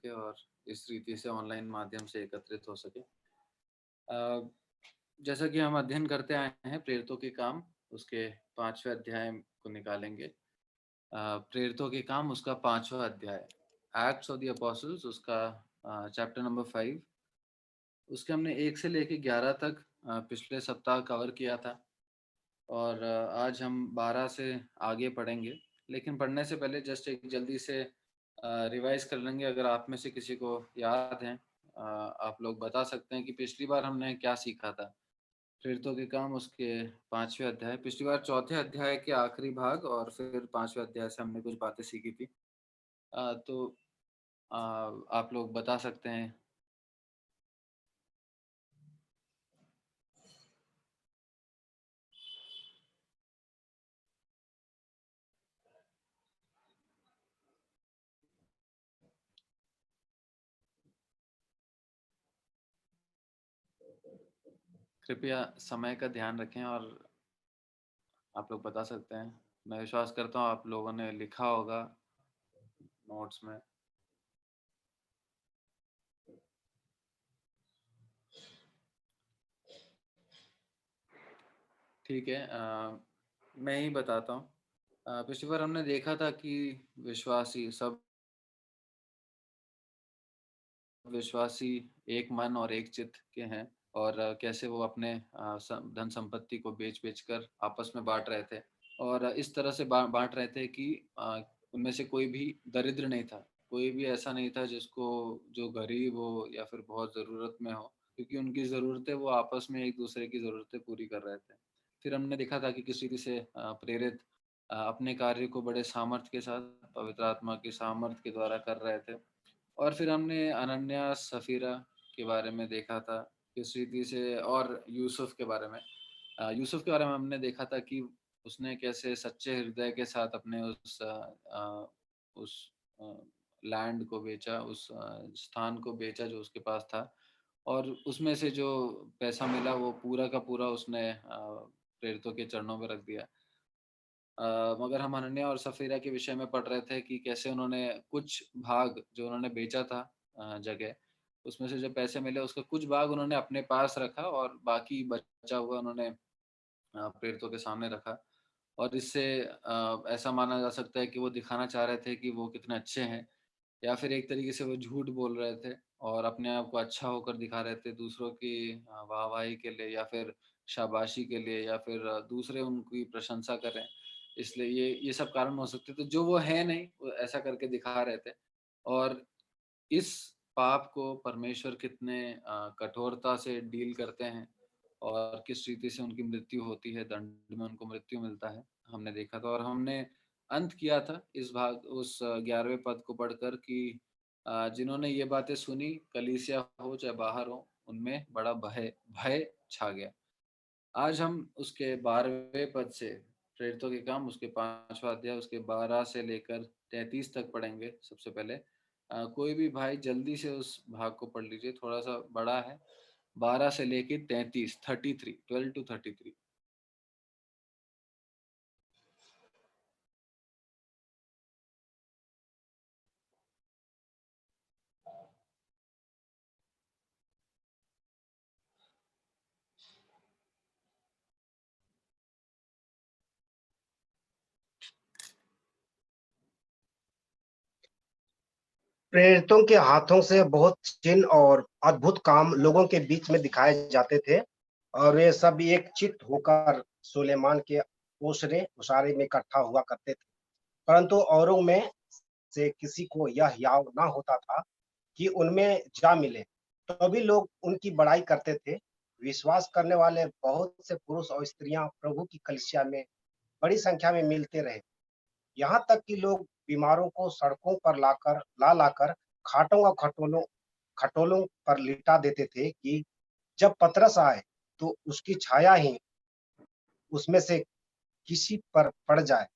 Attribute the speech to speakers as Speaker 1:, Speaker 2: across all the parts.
Speaker 1: सके और इस रीति से ऑनलाइन माध्यम से एकत्रित हो सके। अ, जैसा कि हम अध्ययन करते आए हैं प्रेरितों के काम, उसके 5वें अध्याय को निकालेंगे। प्रेरितों के काम उसका 5वां अध्याय, एक्ट्स ऑफ द अपोस्टल्स उसका चैप्टर नंबर 5। उसके हमने 1 से लेके 11 तक पिछले सप्ताह कवर किया था और आज हम 12 से आगे पढ़ेंगे। लेकिन पढ़ने से पहले जस्ट एक जल्दी से रिवाइज़ कर लेंगे। अगर आप में से किसी को याद है, आप लोग बता सकते हैं कि पिछली बार हमने क्या सीखा था? प्रेरितों के काम उसके 5वें अध्याय, पिछली बार चौथे अध्याय के आखिरी भाग और फिर 5वें अध्याय से हमने कुछ बातें सीखी थी। तो अ, आप लोग बता सकते हैं। कृपया समय का ध्यान रखें और आप लोग बता सकते हैं। मैं विश्वास करता हूँ आप लोगों ने लिखा होगा नोट्स में। ठीक है, मैं ही बताता हूँ। पिछली बार हमने देखा था कि विश्वासी सब विश्वासी एक मन और एक चित्त के हैं और कैसे वो अपने धन संपत्ति को बेच-बेच कर आपस में बाँट रहे थे और इस तरह से बाँट रहे थे कि उनमें से कोई भी दरिद्र नहीं था। कोई भी ऐसा नहीं था जिसको जो गरीब हो या फिर बहुत ज़रूरत में हो, क्योंकि उनकी ज़रूरतें वो आपस में एक-दूसरे की ज़रूरतें पूरी कर रहे थे। फिर हमने देखा था कि किस रीति से प्रेरित अपने कार्य को बड़े सामर्थ्य के साथ पवित्र आत्मा के सामर्थ्य के द्वारा कर रहे थे। और फिर हमने अनन्या सफ़ीरा के बारे में देखा था, किस रीति से और यूसुफ के बारे में। यूसुफ के बारे में हमने देखा था कि उसने कैसे सच्चे हृदय के साथ अपने उस अ, लैंड को बेचा, उस स्थान को बेचा जो उसके पास था और उसमें से जो पैसा मिला वो पूरा का पूरा उसने प्रेरितों के चरणों में रख दिया। मगर हम हनन्याह और सफ़ीरा के विषय में पढ़ रहे थे कि कैसे उन्होंने कुछ भाग जो उन्होंने बेचा था जगह, उसमें से जो पैसे मिले उसका कुछ भाग उन्होंने अपने पास रखा और बाकी बचा हुआ उन्होंने प्रेरितों के सामने रखा। और इससे ऐसा माना जा सकता है कि वो दिखाना चाह रहे थे कि वो कितने अच्छे हैं या फिर एक तरीके से वो झूठ बोल रहे थे और अपने आप को अच्छा होकर दिखा रहे थे दूसरों की वाहवाही के लिए या फिर शाबाशी के लिए या फिर दूसरे उनकी प्रशंसा करें। इसलिए ये सब कारण हो सकते थे जो वो है नहीं, वो ऐसा करके दिखा रहे थे। और इस पाप को परमेश्वर कितने कठोरता से डील करते हैं और किस रीति से उनकी मृत्यु होती है, दंड में उनको मृत्यु मिलता है, हमने देखा था। और हमने अंत किया था इस भाग उस 11वें पद को पढ़कर कि जिन्होंने ये बातें सुनी, कलीसिया हो चाहे बाहर हो, उनमें बड़ा भय भय छा गया। आज हम उसके 12वें पद से प्रेरितों के काम उसके 5वां अध्याय उसके 12 से लेकर 33 तक पढ़ेंगे सबसे पहले। कोई भी भाई जल्दी से उस भाग को पढ़ लीजिए, थोड़ा-सा बड़ा है। 12 से लेके 33, 33, 12 टू 33।
Speaker 2: प्रेरितों के हाथों से बहुत चिन्ह और अद्भुत काम लोगों के बीच में दिखाए जाते थे और वे सब एक चित्त होकर सुलेमान के ओसरे उसारे में इकट्ठा हुआ करते थे। परंतु औरों में से किसी को यह याव ना होता था कि उनमें जा मिले। तभी लोग उनकी बड़ाई करते थे। विश्वास करने वाले बहुत से पुरुष और स्त्रियां प्रभु की कलीसिया में बड़ी संख्या में मिलते रहे। यहाँ तक कि लोग बीमारों को सड़कों पर ला लाकर खाटों और खटोलों खटोलों पर लिटा देते थे कि जब पतरस आए तो उसकी छाया ही उसमें से किसी पर पड़ जाए।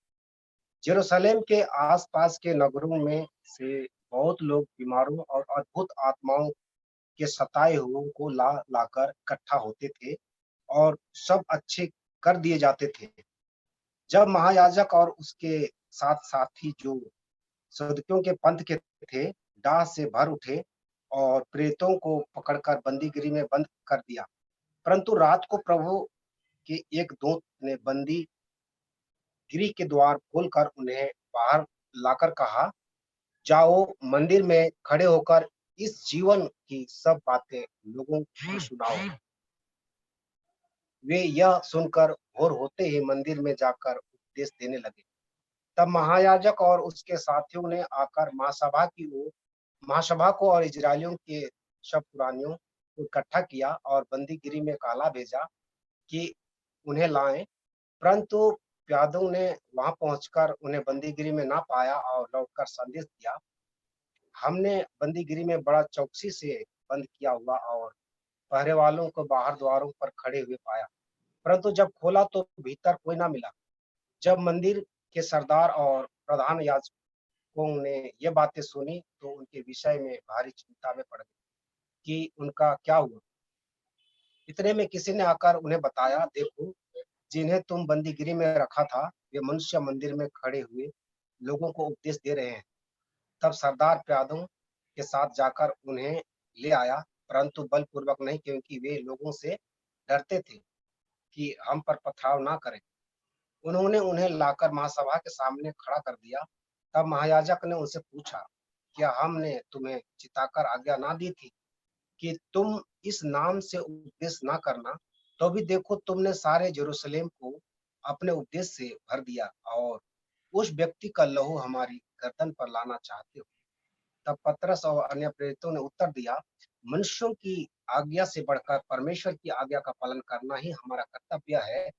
Speaker 2: यरूशलेम के आसपास के नगरों में से बहुत लोग बीमारों और अद्भुत आत्माओं के सताए हुओं को ला लाकर इकट्ठा होते थे और सब अच्छे कर दिए जाते थे। जब महायाजक और उसके साथ साथी जो सदूकियों के पंथ के थे डाह से भर उठे और प्रेतों को पकड़कर बंदीगिरी में बंद कर दिया। परंतु रात को प्रभु के एक दूत ने बंदीगिरी के द्वार खोलकर उन्हें बाहर लाकर कहा, जाओ मंदिर में खड़े होकर इस जीवन की सब बातें लोगों को सुनाओ। वे यह सुनकर भोर होते ही मंदिर में जाकर उपदेश देने लगे। तब महायाजक और उसके साथियों ने आकर महासभा को और इजरायलियों के सब पुरानियों को इकट्ठा किया और बंदीगिरी में काला भेजा कि उन्हें लाएं। परंतु प्यादों ने वहां पहुंचकर उन्हें बंदीगिरी में ना पाया और लौटकर संदेश दिया, हमने बंदीगिरी में बड़ा चौकसी से बंद किया हुआ और पहरे वालों को बाहर द्वारों पर खड़े हुए पाया, परंतु जब खोला तो भीतर कोई ना मिला। जब मंदिर के सरदार और प्रधान याजकों ने ये बातें सुनी तो उनके विषय में भारी चिंता में पड़ गए कि उनका क्या हुआ। इतने में किसी ने आकर उन्हें बताया, देखो, जिन्हें तुम बंदीगिरी में रखा था वे मनुष्य मंदिर में खड़े हुए लोगों को उपदेश दे रहे हैं। तब सरदार प्यादों के साथ जाकर उन्हें ले आया, परंतु बलपूर्वक नहीं, क्योंकि वे लोगों से डरते थे कि हम पर पथराव ना करें। उन्होंने उन्हें लाकर महासभा के सामने खड़ा कर दिया। तब महायाजक ने उनसे पूछा, क्या हमने तुम्हें चिताकर आज्ञा ना दी थी कि तुम इस नाम से उपदेश ना करना? तो भी देखो, तुमने सारे यरूशलेम को अपने उपदेश से भर दिया और उस व्यक्ति का लहू हमारी गर्दन पर लाना चाहते हो। तब पतरस और अन्य प्रेरितों ने उत्तर दिया, मनुष्यों की आज्ञा से बढ़कर परमेश्वर की आज्ञा का पालन करना ही हमारा कर्तव्य है।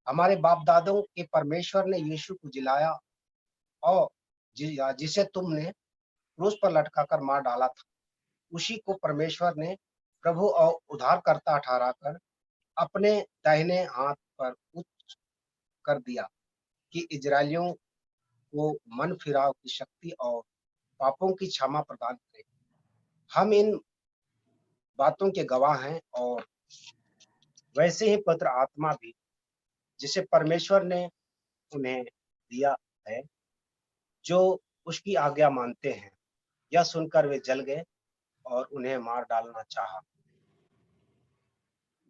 Speaker 2: हमारे बाप दादों के परमेश्वर ने यीशु को जिलाया और जिसे तुमने क्रूस पर लटकाकर मार डाला था, उसी को परमेश्वर ने प्रभु और उद्धारकर्ता ठहराकर अपने दाहिने हाथ पर उच्च कर दिया कि इजरायलियों को मन फिराव की शक्ति और पापों की क्षमा प्रदान करे। हम इन बातों के गवाह हैं और वैसे ही पवित्र आत्मा भी जिसे परमेश्वर ने उन्हें दिया है, जो उसकी आज्ञा मानते हैं। यह सुनकर वे जल गए और उन्हें मार डालना चाहा।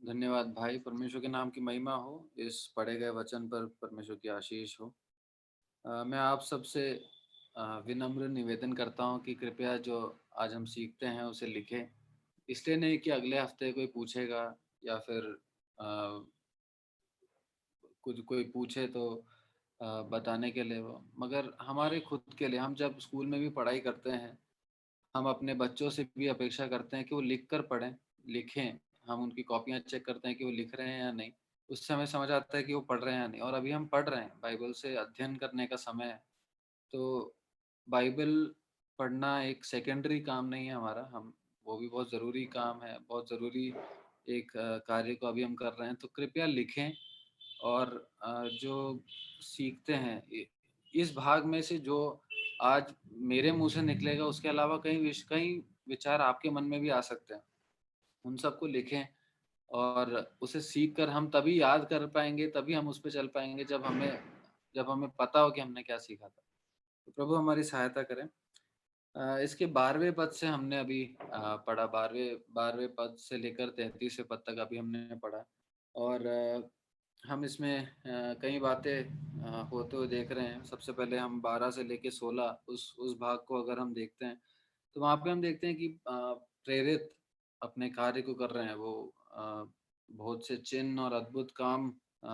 Speaker 1: धन्यवाद भाई, परमेश्वर के नाम की महिमा हो। इस पढ़े गए वचन पर परमेश्वर की आशीष हो। मैं आप सबसे विनम्र निवेदन करता हूं कि कृपया जो आज हम सीखते हैं उसे लिखें। इसलिए नहीं कि अगले हफ्ते कोई पूछेगा या फिर अ, कुछ कोई पूछे तो बताने के लिए वो, मगर हमारे खुद के लिए। हम जब स्कूल में भी पढ़ाई करते हैं, हम अपने बच्चों से भी अपेक्षा करते हैं कि वो लिख कर पढ़ें, लिखें। हम उनकी कॉपियाँ चेक करते हैं कि वो लिख रहे हैं या नहीं। उससे हमें समझ आता है कि वो पढ़ रहे हैं या नहीं। और अभी हम पढ़ रहे हैं, बाइबल से अध्ययन करने का समय है। तो बाइबल पढ़ना एक सेकेंडरी काम नहीं है हमारा, हम वो भी बहुत ज़रूरी काम है, बहुत ज़रूरी एक कार्य को अभी हम कर रहे हैं। तो कृपया लिखें और जो सीखते हैं इस भाग में से जो आज मेरे मुंह से निकलेगा, उसके अलावा कई विचार आपके मन में भी आ सकते हैं। उन सबको लिखें और उसे सीख कर हम तभी याद कर पाएंगे, तभी हम उस पे चल पाएंगे जब हमें पता हो कि हमने क्या सीखा था। तो प्रभु हमारी सहायता करें। इसके 12वें पद से हमने अभी पढ़ा, 12वें पद से लेकर 33वें पद तक अभी हमने पढ़ा। और हम इसमें कई बातें होते हुए देख रहे हैं। सबसे पहले हम 12 से लेके 16 उस भाग को अगर हम देखते हैं, तो वहाँ पे हम देखते हैं कि प्रेरित अपने कार्य को कर रहे हैं। वो बहुत से चिन्ह और अद्भुत काम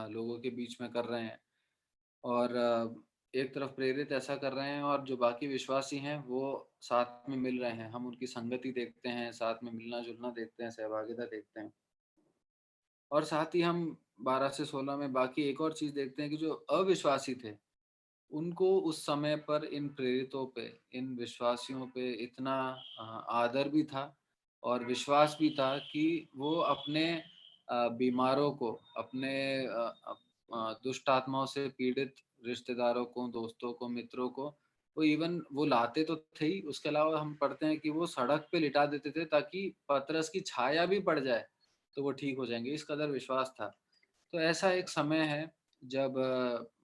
Speaker 1: लोगों के बीच में कर रहे हैं। और एक तरफ प्रेरित ऐसा कर रहे हैं और जो बाकी विश्वासी हैं वो साथ में मिल रहे हैं। हम उनकी संगति देखते हैं, साथ में मिलना-जुलना देखते हैं, सहभागिता देखते हैं। और साथ ही हम 12 से 16 में बाकी एक और चीज़ देखते हैं कि जो अविश्वासी थे, उनको उस समय पर इन प्रेरितों पे, इन विश्वासियों पे इतना आदर भी था और विश्वास भी था कि वो अपने बीमारों को, अपने दुष्ट आत्माओं से पीड़ित रिश्तेदारों को, दोस्तों को, मित्रों को, वो इवन वो लाते तो थे ही, उसके अलावा हम पढ़ते हैं कि वो सड़क पे लिटा देते थे ताकि पतरस की छाया भी पड़ जाए, तो वो ठीक हो जाएँगे, इस कदर विश्वास था। तो ऐसा एक समय है जब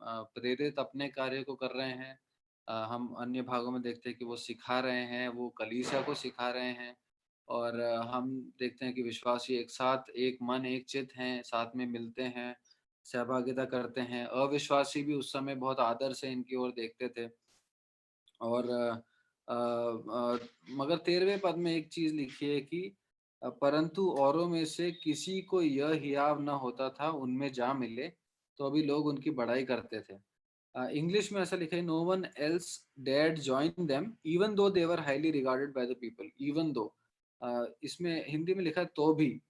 Speaker 1: प्रेरित अपने कार्य को कर रहे हैं हम अन्य भागों में देखते हैं कि वो सिखा रहे हैं, वो कलीसिया को सिखा रहे हैं और हम देखते हैं कि विश्वासी एक साथ, एक मन, एक चित्त हैं, साथ में मिलते हैं, सहभागिता करते हैं। अविश्वासी भी उस समय बहुत आदर से इनकी ओर देखते थे और मगर 13वें पद में एक चीज़ लिखी है कि परंतु औरों में से किसी को यह हियाव न होता था उनमें जा मिले, तो अभी लोग उनकी बड़ाई करते थे। इंग्लिश में ऐसा लिखा है, no one else dared join them even though they were highly regarded by the people, even though. इसमें हिंदी में लिखा है तो भी,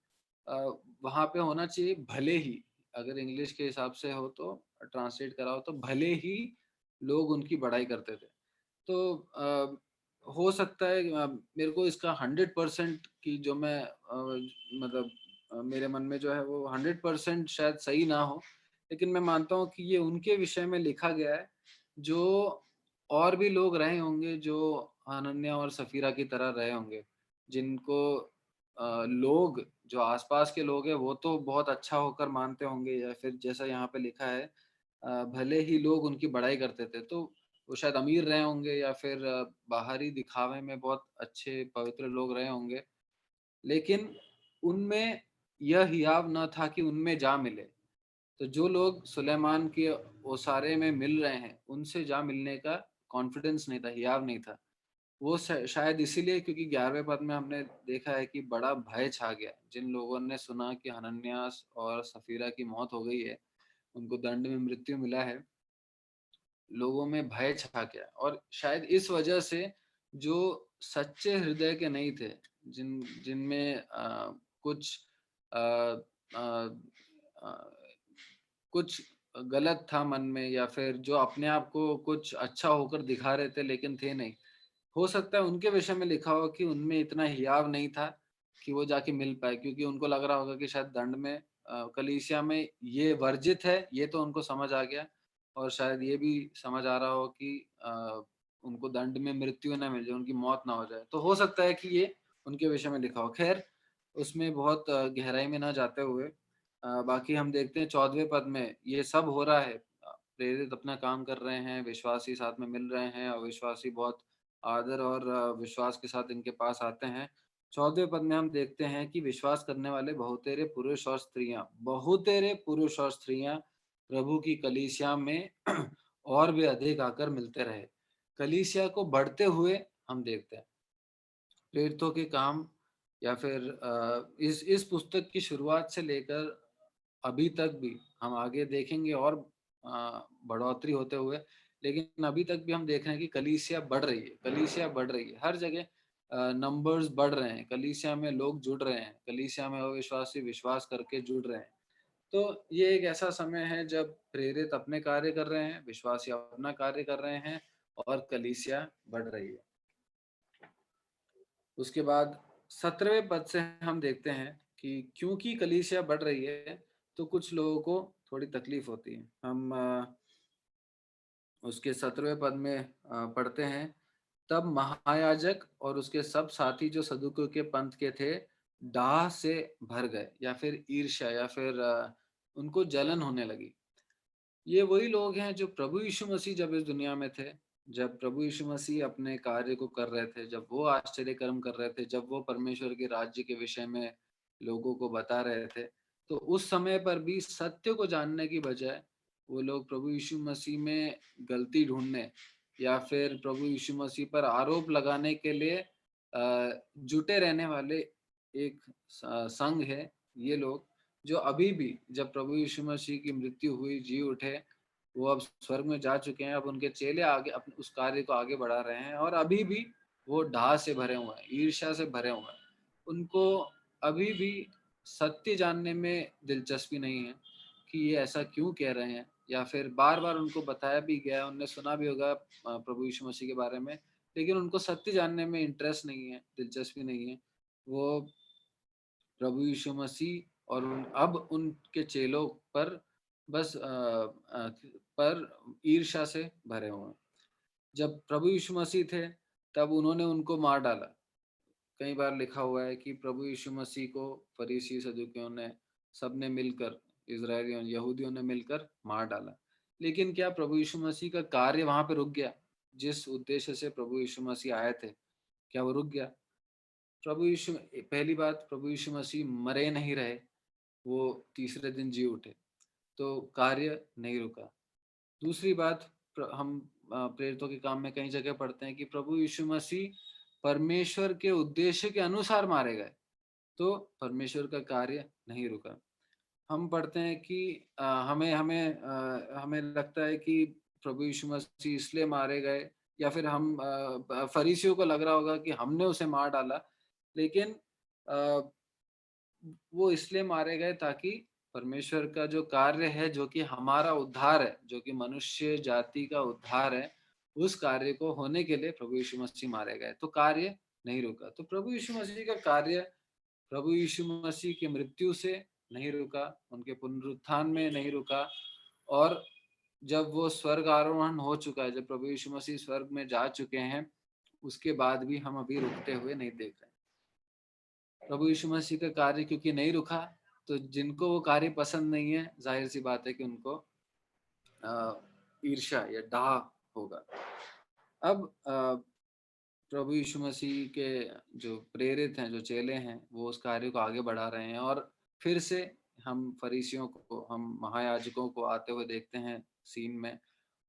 Speaker 1: अ, वहाँ पे होना चाहिए भले ही, अगर इंग्लिश के हिसाब से हो तो, ट्रांसलेट कराओ तो भले ही लोग उनकी बड़ाई करते थे। तो हो सकता है मेरे को इसका 100% की जो मैं मतलब मेरे मन में जो है वो 100% शायद सही ना हो, लेकिन मैं मानता हूँ कि ये उनके विषय में लिखा गया है, जो और भी लोग रहे होंगे जो हनन्याह और सफीरा की तरह रहे होंगे, जिनको लोग जो आस-पास के लोग हैं वो तो बहुत अच्छा होकर मानते होंगे, या फिर जैसा यहाँ पे लिखा है भले ही लोग उनकी बड़ाई करते थे, तो वो शायद अमीर रहे होंगे या फिर बाहरी दिखावे में बहुत अच्छे पवित्र लोग रहे होंगे, लेकिन उनमें यह हियाव न था कि उनमें जा मिले। तो जो लोग सुलेमान के ओसारे में मिल रहे हैं, उनसे जा मिलने का कॉन्फिडेंस नहीं था, हियाव नहीं था। वो शायद इसीलिए, क्योंकि 11वें पद में हमने देखा है कि बड़ा भय छा गया। जिन लोगों ने सुना कि हनन्यास और सफीरा की मौत हो गई है, उनको दंड में मृत्यु मिला है, लोगों में भय छा गया और शायद इस वजह से जो सच्चे हृदय के नहीं थे, जिनमें कुछ अ, अ, अ, कुछ गलत था मन में, या फिर जो अपने आप को कुछ अच्छा होकर दिखा रहे थे लेकिन थे नहीं, हो सकता है उनके विषय में लिखा हो कि उनमें इतना हियाव नहीं था कि वो जाके मिल पाए, क्योंकि उनको लग रहा होगा कि शायद दंड में कलीसिया में ये वर्जित है, ये तो उनको समझ आ गया और शायद ये भी समझ आ रहा हो कि उनको दंड में मृत्यु ना मिल जाए, उनकी मौत ना हो जाए। तो हो सकता है कि ये उनके विषय में लिखा हो। खैर, उसमें बहुत गहराई में ना जाते हुए बाकी हम देखते हैं 14वें पद में ये सब हो रहा है। प्रेरित अपना काम कर रहे हैं, विश्वासी साथ में मिल रहे हैं, अविश्वासी बहुत आदर और विश्वास के साथ इनके पास आते हैं। 14वें पद में हम देखते हैं कि विश्वास करने वाले बहुतेरे पुरुष और स्त्रियाँ प्रभु की कलीसिया में और भी अधिक आकर मिलते रहे। कलीसिया को बढ़ते हुए हम देखते हैं। प्रेरितों के काम या फिर इस पुस्तक की शुरुआत से लेकर अभी तक भी हम आगे देखेंगे और बढ़ोतरी होते हुए, लेकिन अभी तक भी हम देख रहे हैं कि कलीसिया बढ़ रही है, कलीसिया बढ़ रही है। हर जगह नंबर्स बढ़ रहे हैं, कलीसिया में लोग जुड़ रहे हैं, कलीसिया में अविश्वासी विश्वास करके जुड़ रहे हैं। तो ये एक ऐसा समय है जब प्रेरित अपने कार्य कर रहे हैं, विश्वासी अपना कार्य कर रहे हैं और कलीसिया बढ़ रही है। उसके बाद 17वें पद से हम देखते हैं कि क्योंकि कलीसिया बढ़ रही है, तो कुछ लोगों को थोड़ी तकलीफ होती है। हम उसके 17वें पद में पढ़ते हैं, तब महायाजक और उसके सब साथी जो सदूकियों के पंथ के थे, डाह से भर गए या फिर ईर्ष्या या फिर उनको जलन होने लगी। ये वही लोग हैं जो प्रभु यीशु मसीह जब इस दुनिया में थे, जब प्रभु यीशु मसीह अपने कार्य को कर रहे थे, जब वो आश्चर्य कर्म कर रहे थे, जब वो परमेश्वर के राज्य के विषय में लोगों को बता रहे थे, तो उस समय पर भी सत्य को जानने की बजाय वो लोग प्रभु यीशु मसीह में गलती ढूंढने या फिर प्रभु यीशु मसीह पर आरोप लगाने के लिए जुटे रहने वाले एक संघ है ये लोग, जो अभी भी जब प्रभु यीशु मसीह की मृत्यु हुई, जी उठे, वो अब स्वर्ग में जा चुके हैं, अब उनके चेले आगे अपने उस कार्य को आगे बढ़ा रहे हैं और अभी भी वो डाह से भरे हुए हैं, ईर्ष्या से भरे हुए हैं। उनको अभी भी सत्य जानने में दिलचस्पी नहीं है कि ये ऐसा क्यों कह रहे हैं, या फिर बार-बार उनको बताया भी गया, उन्होंने सुना भी होगा प्रभु यीशु मसीह के बारे में, लेकिन उनको सत्य जानने में इंटरेस्ट नहीं है, दिलचस्पी नहीं है। वो प्रभु यीशु मसीह और अब उनके चेलों पर बस पर ईर्ष्या से भरे हुए हैं। जब प्रभु यीशु मसीह थे, तब उन्होंने उनको मार डाला। कई बार लिखा हुआ है कि प्रभु यीशु मसीह को फरीसी सदूकियों ने सबने मिलकर, इज़राइलियों यहूदियों ने मिलकर मार डाला। लेकिन क्या प्रभु यीशु मसीह का कार्य वहाँ पे रुक गया? जिस उद्देश्य से प्रभु यीशु मसीह आए थे, क्या वो रुक गया? पहली बात, प्रभु यीशु मसीह मरे नहीं रहे, वो तीसरे दिन जी उठे, तो कार्य नहीं रुका। दूसरी बात, हम प्रेरितों के काम में कई जगह पढ़ते हैं कि प्रभु यीशु मसीह परमेश्वर के उद्देश्य के अनुसार मारे गए, तो परमेश्वर का कार्य नहीं रुका। हम पढ़ते हैं कि हमें लगता है कि प्रभु यीशु मसीह इसलिए मारे गए, या फिर फरीसियों को लग रहा होगा कि हमने उसे मार डाला, लेकिन अ, वो इसलिए मारे गए ताकि परमेश्वर का जो कार्य है, जो कि हमारा उद्धार है, जो कि मनुष्य जाति का उद्धार है, उस कार्य को होने के लिए प्रभु यीशु मसीह मारे गए, तो कार्य नहीं रुका। तो प्रभु यीशु मसीह का कार्य प्रभु यीशु मसीह की मृत्यु से नहीं रुका, उनके पुनरुत्थान में नहीं रुका, और जब वो स्वर्ग आरोहण हो चुका है, जब प्रभु यीशु मसीह स्वर्ग में जा चुके हैं, उसके बाद भी हम अभी रुकते हुए नहीं देख रहे। प्रभु यीशु मसीह का कार्य क्योंकि नहीं रुका, तो जिनको वो कार्य पसंद नहीं है, जाहिर सी बात है कि उनको ईर्ष्या या डाह होगा। अब प्रभु यीशु मसीह के जो प्रेरित हैं, जो चेले हैं, वो उस कार्य को आगे बढ़ा रहे हैं, और फिर से हम फरीसियों को, हम महायाजकों को आते हुए देखते हैं सीन में।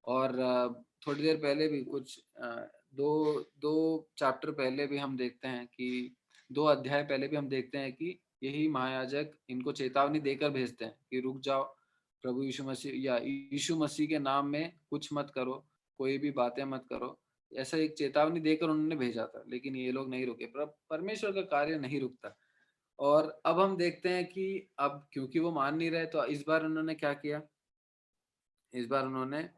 Speaker 1: और थोड़ी देर पहले भी दो दो चैप्टर पहले भी हम देखते हैं कि 2 अध्याय पहले भी हम देखते हैं कि यही महायाजक इनको चेतावनी देकर भेजते हैं कि रुक जाओ, प्रभु यीशु मसीह या यीशु मसीह के नाम में कुछ मत करो, कोई भी बातें मत करो। ऐसा एक चेतावनी देकर उन्होंने भेजा था, लेकिन ये लोग नहीं रुके। परमेश्वर का कार्य नहीं रुकता। और अब हम देखते हैं कि अब क्योंकि वो मान नहीं रहे, तो इस बार उन्होंने क्या किया? इस बार उन्होंने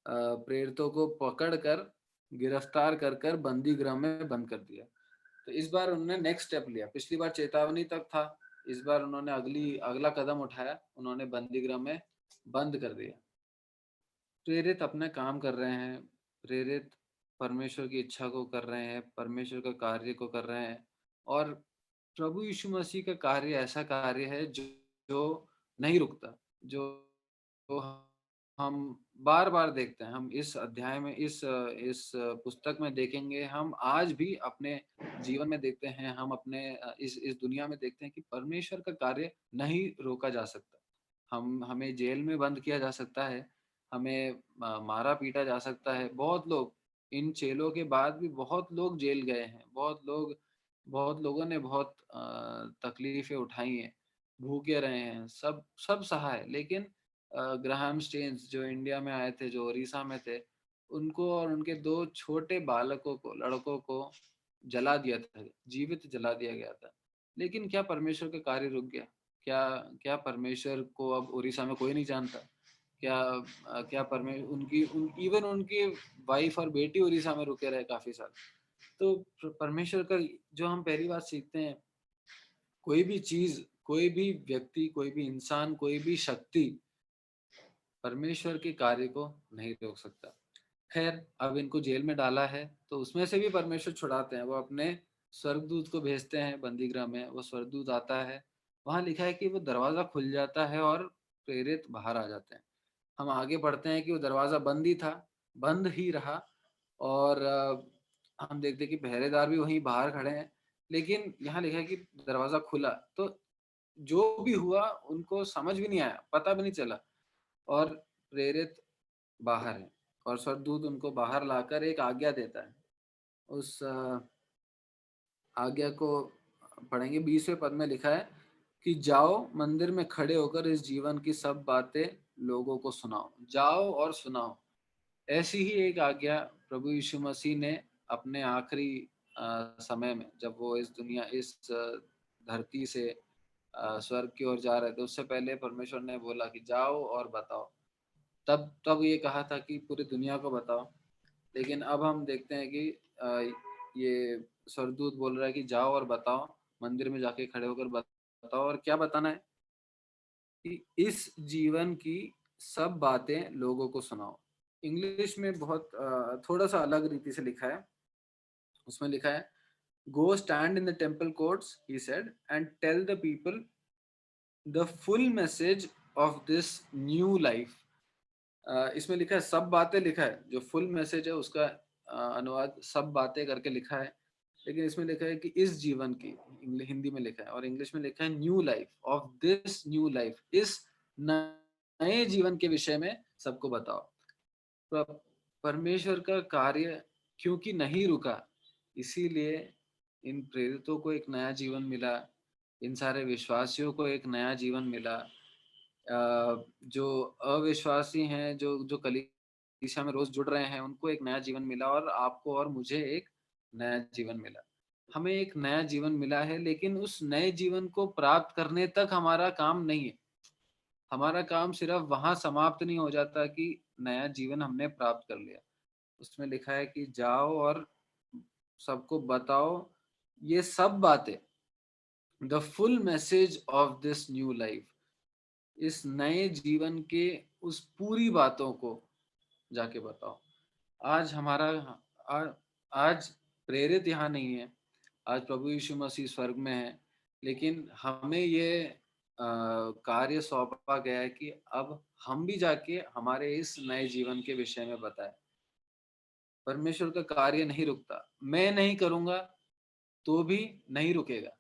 Speaker 1: प्रेरितों को पकड़कर, गिरफ्तार कर कर बंदी गृह में बंद कर दिया। तो इस बार उन्होंने नेक्स्ट स्टेप लिया। पिछली बार चेतावनी तक था, इस बार उन्होंने अगला कदम उठाया, उन्होंने बंदी गृह में बंद कर दिया। प्रेरित अपना काम कर रहे हैं, प्रेरित परमेश्वर की इच्छा को कर रहे हैं, परमेश्वर का कार्य को कर रहे हैं, और प्रभु यीशु मसीह का कार्य ऐसा कार्य है जो नहीं रुकता, जो हम बार-बार देखते हैं। हम इस अध्याय में, इस पुस्तक में देखेंगे, हम आज भी अपने जीवन में देखते हैं, हम अपने इस दुनिया में देखते हैं कि परमेश्वर का कार्य नहीं रोका जा सकता। हमें जेल में बंद किया जा सकता है, हमें मारा-पीटा जा सकता है। बहुत लोग, इन चेलों के बाद भी बहुत लोग जेल गए हैं, बहुत लोगों ने बहुत तकलीफ़ें उठाई हैं, भूखे रहे हैं, सब सब सहा है। लेकिन ग्राहम स्टेन्स जो इंडिया में आए थे, जो ओडिशा में थे, उनको और उनके 2 छोटे बालकों को, लड़कों को जला दिया था, जीवित जला दिया गया था। लेकिन क्या परमेश्वर का कार्य रुक गया? क्या क्या परमेश्वर को अब उड़ीसा में कोई नहीं जानता? क्या परमे उनकी उन इवन उनकी वाइफ और बेटी उड़ीसा में रुके रहे काफ़ी साल। तो परमेश्वर का, जो हम पहली बात सीखते हैं, कोई भी चीज़, कोई भी व्यक्ति, कोई भी इंसान, कोई भी शक्ति परमेश्वर के कार्य को नहीं रोक सकता। खैर, अब इनको जेल में डाला है, तो उसमें से भी परमेश्वर छुड़ाते हैं। वो अपने स्वर्गदूत को भेजते हैं बंदी गृह में, वो स्वर्गदूत आता है, वहाँ लिखा है कि वो दरवाज़ा खुल जाता है और प्रेरित बाहर आ जाते हैं। हम आगे पढ़ते हैं कि वो दरवाज़ा बंद ही था, बंद ही रहा, और हम देखते हैं कि पहरेदार भी वहीं बाहर खड़े हैं, लेकिन यहाँ लिखा है कि दरवाज़ा खुला। तो जो भी हुआ उनको समझ भी नहीं आया, पता भी नहीं चला, और प्रेरित बाहर हैं, और स्वर्गदूत उनको बाहर लाकर एक आज्ञा देता है। उस आज्ञा को पढ़ेंगे। 20वें पद में लिखा है कि जाओ, मंदिर में खड़े होकर इस जीवन की सब बातें लोगों को सुनाओ। जाओ और सुनाओ। ऐसी ही एक आज्ञा प्रभु यीशु मसीह ने अपने आखिरी समय में, जब वो इस धरती से स्वर्ग की ओर जा रहे थे, उससे पहले परमेश्वर ने बोला कि जाओ और बताओ। तब ये कहा था कि पूरी दुनिया को बताओ। लेकिन अब हम देखते हैं कि ये स्वर्गदूत बोल रहा है कि जाओ और बताओ, मंदिर में जाके खड़े होकर बताओ। और क्या बताना है? कि इस जीवन की सब बातें लोगों को सुनाओ। इंग्लिश में बहुत थोड़ा-सा अलग रीति से लिखा है। उसमें लिखा है, "Go stand in the temple courts," he said, "and tell the people the full message of this new life." इसमें लिखा है, सब बातें लिखा है, जो फुल मैसेज है उसका अनुवाद सब बातें करके लिखा है, लेकिन इसमें लिखा है कि इस जीवन की, हिंदी में लिखा है, और इंग्लिश में लिखा है new life, of this new life, इस नए जीवन के विषय में सबको बताओ। परमेश्वर का कार्य क्योंकि नहीं रुका, इसीलिए इन प्रेरितों को एक नया जीवन मिला, इन सारे विश्वासियों को एक नया जीवन मिला। जो अविश्वासी हैं, जो जो कलीसिया में रोज जुड़ रहे हैं, उनको एक नया जीवन मिला, और आपको और मुझे एक नया जीवन मिला। हमें एक नया जीवन मिला है, लेकिन उस नए जीवन को प्राप्त करने तक हमारा काम नहीं है। हमारा काम सिर्फ वहां समाप्त नहीं हो जाता कि नया जीवन हमने प्राप्त कर लिया। उसमें लिखा है कि जाओ और सबको बताओ ये सब बातें, the full message of this new life, इस नए जीवन के उस पूरी बातों को जाके बताओ। आज हमारा आ, आज प्रेरित यहाँ नहीं है, आज प्रभु यीशु मसीह स्वर्ग में है, लेकिन हमें ये कार्य सौंपा गया है कि अब हम भी जाके हमारे इस नए जीवन के विषय में बताएं। परमेश्वर का कार्य नहीं रुकता, मैं नहीं करूंगा तो भी नहीं रुकेगा।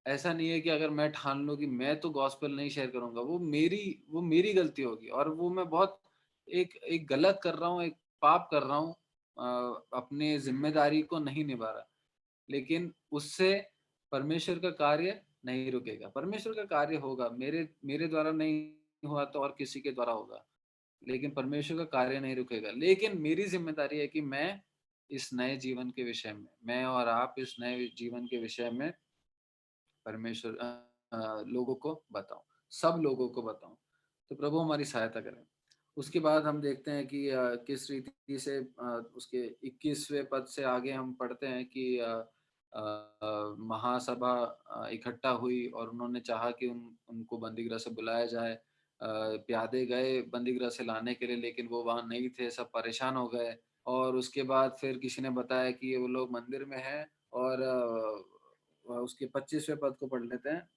Speaker 1: ऐसा नहीं है कि अगर मैं ठान लूं कि मैं तो गॉस्पेल नहीं शेयर करूंगा, वो मेरी गलती होगी, और वो मैं बहुत एक एक गलत कर रहा हूँ, एक पाप कर रहा हूँ, अपने जिम्मेदारी को नहीं निभा रहा। लेकिन उससे परमेश्वर का कार्य नहीं रुकेगा। परमेश्वर का कार्य होगा, मेरे मेरे द्वारा नहीं हुआ तो और किसी के द्वारा होगा, लेकिन परमेश्वर का कार्य नहीं रुकेगा। लेकिन मेरी जिम्मेदारी है कि मैं इस नए जीवन के विषय में, मैं और आप इस नए जीवन के विषय में परमेश्वर लोगों को बताऊं, सब लोगों को बताऊं। तो प्रभु हमारी सहायता करें। उसके बाद हम देखते हैं कि किस रीति से उसके 21वें पद से आगे हम पढ़ते हैं कि महासभा इकट्ठा हुई और उन्होंने चाहा कि उनको बंदीगृह से बुलाया जाए। प्यादे गए बंदीगृह से लाने के लिए, लेकिन वो वहां नहीं थे, सब परेशान हो गए। और उसके बाद फिर किसी ने बताया कि वो लोग मंदिर में हैं, और उसके 25वें पद को पढ़ लेते हैं।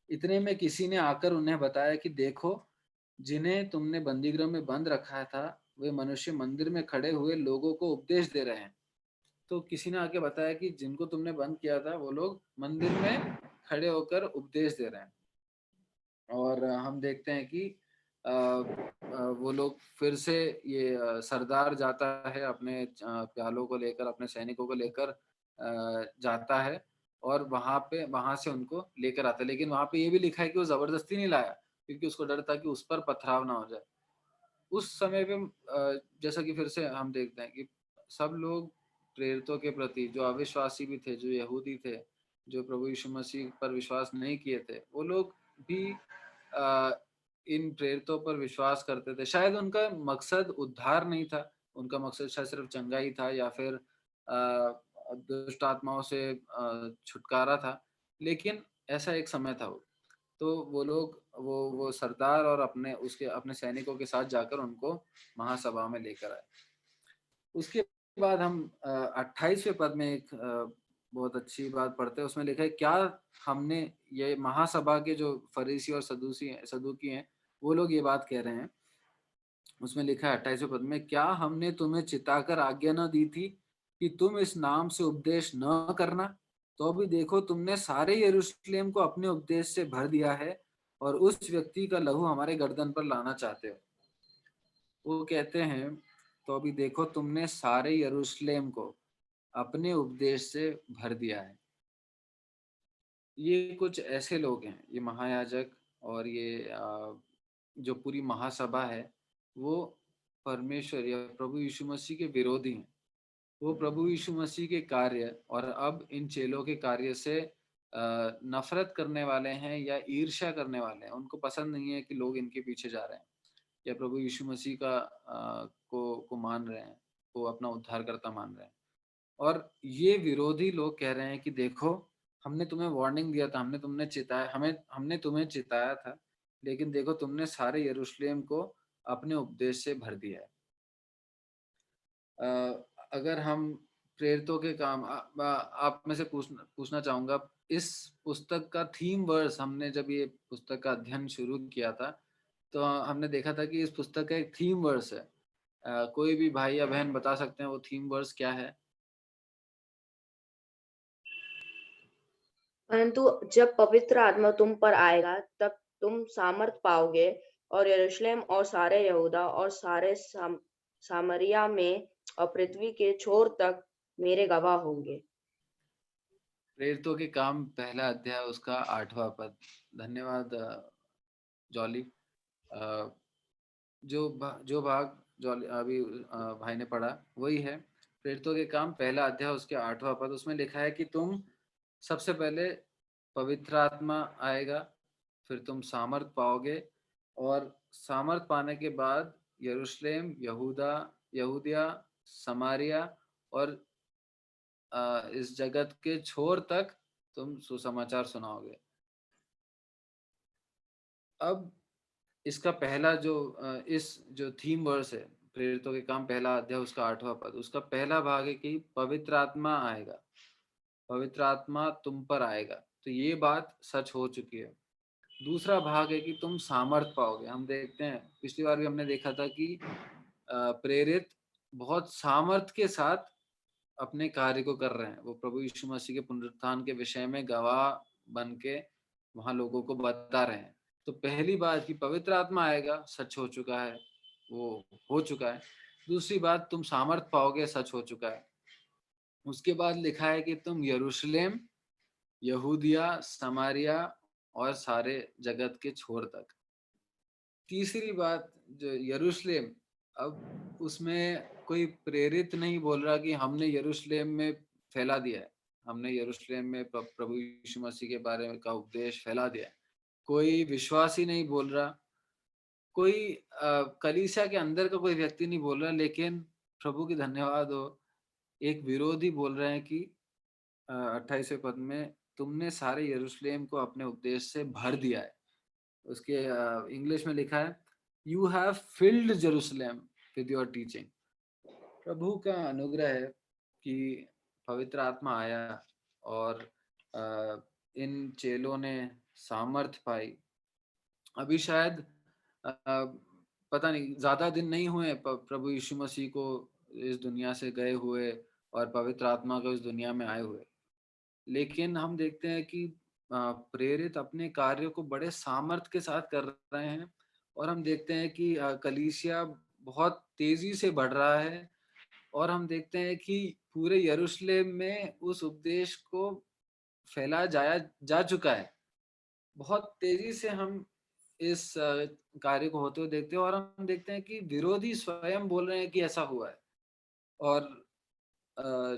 Speaker 1: इतने में किसी ने आकर उन्हें बताया कि देखो, जिन्हें तुमने बंदीगृह में बंद रखा था, वे मनुष्य मंदिर में खड़े हुए लोगों को उपदेश दे रहे हैं। तो किसी ने आके बताया कि जिनको तुमने बंद किया था, वो लोग मंदिर में खड़े होकर उपदेश दे रहे हैं। और हम देखते हैं कि वो लोग फिर से, ये सरदार जाता है अपने प्यालों को लेकर, अपने सैनिकों को लेकर जाता है, और वहां से उनको लेकर आता है। लेकिन वहां पे ये भी लिखा है कि वो जबरदस्ती नहीं लाया, क्योंकि उसको डर था कि उस पर पथराव ना हो जाए। उस समय पे जैसा कि फिर से हम देखते हैं कि सब लोग प्रेरितों के प्रति, जो अविश्वासी भी थे, जो यहूदी थे, जो प्रभु यीशु मसीह पर विश्वास नहीं किए थे, वो लोग भी अ, इन प्रेरितों पर विश्वास करते थे। शायद उनका मकसद उद्धार नहीं था, उनका मकसद शायद सिर्फ चंगाई था, या फिर दुष्ट आत्माओं से छुटकारा था। लेकिन ऐसा एक समय था वो, तो वो लोग, वो सरदार और अपने सैनिकों के साथ जाकर उनको महासभा में लेकर आए। उसके बाद हम 28वें पद में एक बहुत अच्छी बात पढ़ते हैं। उसमें लिखा है, क्या हमने, ये महासभा के जो फरीसी और सदूकी हैं, वो लोग ये बात कह रहे हैं। उसमें लिखा है 28वें पद में, क्या हमने तुम्हें चिताकर आज्ञा न दी थी कि तुम इस नाम से उपदेश न करना? तो अभी देखो, तुमने सारे यरूशलेम को अपने उपदेश से भर दिया है, और उस व्यक्ति का लहू हमारे गर्दन पर लाना चाहते हो। वो कहते हैं, तो अभी देखो, तुमने सारे यरूशलेम को अपने उपदेश से भर दिया है। ये कुछ ऐसे लोग हैं, ये महायाजक और ये जो पूरी महासभा है, वो परमेश्वर या प्रभु यीशु मसीह के विरोधी हैं। वो प्रभु यीशु मसीह के कार्य और अब इन चेलों के कार्य से नफरत करने वाले हैं, या ईर्ष्या करने वाले हैं। उनको पसंद नहीं है कि लोग इनके पीछे जा रहे हैं, या प्रभु यीशु मसीह को मान रहे हैं, को अपना उद्धारकर्ता मान रहे हैं। और ये विरोधी लोग कह रहे हैं कि देखो, हमने तुम्हें वार्निंग दिया था, हमने तुम्हें चिताया था, लेकिन देखो, तुमने सारे यरूशलेम को अपने उपदेश से भर दिया है। अगर हम प्रेरितों के काम, आप में से पूछना चाहूंगा, इस पुस्तक का थीम वर्स, हमने जब ये पुस्तक का अध्ययन शुरू किया था, तो हमने देखा था कि इस पुस्तक का एक थीम वर्स है, कोई भी भाई या बहन बता सकते हैं वो थीम वर्स क्या है?
Speaker 3: परंतु जब पवित्र आत्मा तुम पर आएगा, तब तुम सामर्थ पाओगे और यरूशलेम और सारे यहूदा और सारे सामरिया में और पृथ्वी के छोर तक मेरे गवाह होंगे।
Speaker 1: प्रेरितों के काम पहला अध्याय उसका 8वां पद। धन्यवाद जॉली। अ, जो भाग जॉली अभी भाई ने पढ़ा वही है। प्रेरितों के काम पहला अध्याय उसके 8वां पद, उसमें लिखा है कि तुम सबसे पहले पवित्र आत्मा आएगा, फिर तुम सामर्थ पाओगे और सामर्थ पाने के बाद यरूशलेम, यहूदिया, समारिया और इस जगत के छोर तक तुम सुसमाचार सुनाओगे। अब इसका पहला इस जो थीम वर्स है, प्रेरितों के काम पहला अध्याय उसका 8वां पद, उसका पहला भाग है कि पवित्र आत्मा आएगा, पवित्र आत्मा तुम पर आएगा। तो ये बात सच हो चुकी है। दूसरा भाग है कि तुम सामर्थ पाओगे। हम देखते हैं, पिछली बार भी हमने देखा था कि प्रेरित बहुत सामर्थ के साथ अपने कार्य को कर रहे हैं। वो प्रभु यीशु मसीह के पुनरुत्थान के विषय में गवाह बन के वहां लोगों को बता रहे हैं। तो पहली बात कि पवित्र आत्मा आएगा, सच हो चुका है, वो हो चुका है। दूसरी बात, तुम सामर्थ पाओगे, सच हो चुका है। उसके बाद लिखा है कि तुम यरूशलेम, यहूदिया, समारिया और सारे जगत के छोर तक। तीसरी बात जो यरूशलेम, अब उसमें कोई प्रेरित नहीं बोल रहा कि हमने यरूशलेम में फैला दिया है, हमने यरूशलेम में प्रभु यीशु मसीह के बारे में का उपदेश फैला दिया है। कोई विश्वासी नहीं बोल रहा, कोई कलीसिया के अंदर का कोई व्यक्ति नहीं बोल रहा, लेकिन प्रभु की धन्यवाद हो, एक विरोधी बोल रहे हैं कि 28वें पद में तुमने सारे यरूशलेम को अपने उपदेश से भर दिया है। उसके इंग्लिश में लिखा है, you have filled Jerusalem with your teaching. प्रभु का अनुग्रह है कि पवित्र आत्मा आया और इन चेलों ने सामर्थ पाई। अभी शायद पता नहीं, ज्यादा दिन नहीं हुए प्रभु यीशु मसीह को इस दुनिया से गए हुए और पवित्र आत्मा को इस दुनिया में आए हुए, लेकिन हम देखते हैं कि प्रेरित अपने कार्य को बड़े सामर्थ के साथ कर रहे हैं और हम देखते हैं कि कलीसिया बहुत तेजी से बढ़ रहा है और हम देखते हैं कि पूरे यरूशलेम में उस उपदेश को फैलाया जाया जा चुका है। बहुत तेजी से हम इस कार्य को होते हुए देखते हैं और हम देखते हैं कि विरोधी स्वयं बोल रहे हैं कि ऐसा हुआ है। और